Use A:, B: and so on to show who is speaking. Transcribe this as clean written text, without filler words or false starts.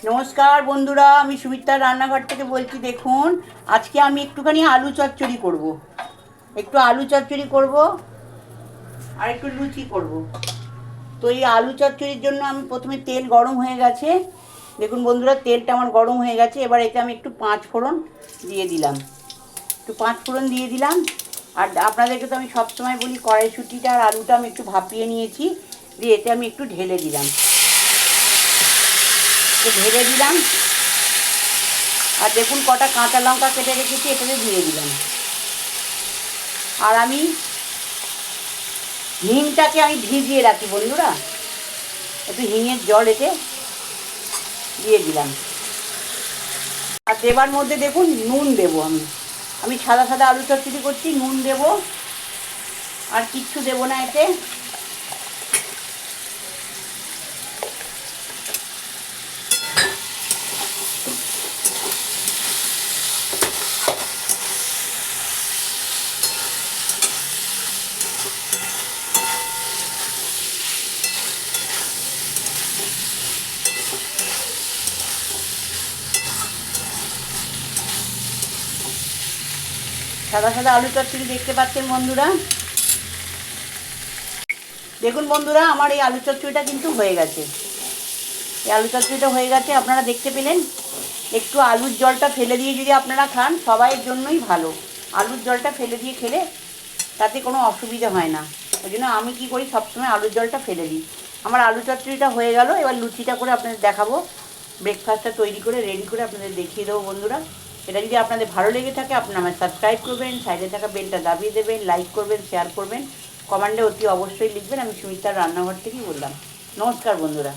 A: नमस्कार बंधुरा আমি সুমিত্রার রান্নাঘর থেকে বলছি। দেখুন আজকে আমি একটুখানি আলু চচ্চড়ি করব, একটু আলু চচ্চড়ি করব আর একটু লুচি করব। তো এই আলু চচ্চড়ির জন্য আমি প্রথমে তেল গরম হয়ে গেছে। দেখুন বন্ধুরা, তেলটা আমার গরম হয়ে গেছে। এবার এতে আমি একটু পাঁচ ফোড়ন দিয়ে দিলাম, একটু পাঁচ ফোড়ন দিয়ে দিলাম। আর আপনাদেরকে তো আমি সবসময় বলি কড়াইশুঁটিটা আর আলুটা আমি একটু ভাপিয়ে নিয়েছি, দিয়ে এতে আমি একটু ঢেলে দিলাম, একটু ঢেলে দিলাম। আর দেখুন কটা কাঁচা লঙ্কা কেটে রেখেছি, এটাতে দিয়ে দিলাম। আর আমি হিংটাকে আমি ভিজিয়ে রাখি বন্ধুরা, একটু হিঙের জল এতে দিয়ে দিলাম। আর দেবার মধ্যে দেখুন নুন দেবো। আমি আমি সাদা সাদা আলু চচ্চড়ি করছি, নুন দেবো আর কিচ্ছু দেবো না এতে। সাদা সাদা আলু চচ্চড়ি দেখতে পাচ্ছেন বন্ধুরা। দেখুন বন্ধুরা, আমার এই আলু চচ্চড়িটা কিন্তু হয়ে গেছে। এই আলু চচ্চড়িটা হয়ে গেছে, আপনারা দেখতে পেলেন। একটু আলুর জলটা ফেলে দিয়ে যদি আপনারা খান, সবাইয়ের জন্যই ভালো। আলুর জলটা ফেলে দিয়ে খেলে তাতে কোনো অসুবিধা হয় না। ওই জন্য আমি কী করি, সবসময় আলুর জলটা ফেলে দিই। আমার আলু চচ্চড়িটা হয়ে গেল। এবার লুচিটা করে আপনাদের দেখাবো। ব্রেকফাস্টটা তৈরি করে রেডি করে আপনাদের দেখিয়ে দেবো বন্ধুরা। এটা যদি আপনাদের ভালো লেগে থাকে, আপনারা আমার সাবস্ক্রাইব করবেন, সাইডে থাকা বেলটা দাবিয়ে দেবেন, লাইক করবেন, শেয়ার করবেন, কমেন্টে অতি অবশ্যই লিখবেন। আমি সুমিত্রার রান্নাঘর থেকেই বললাম। নমস্কার বন্ধুরা।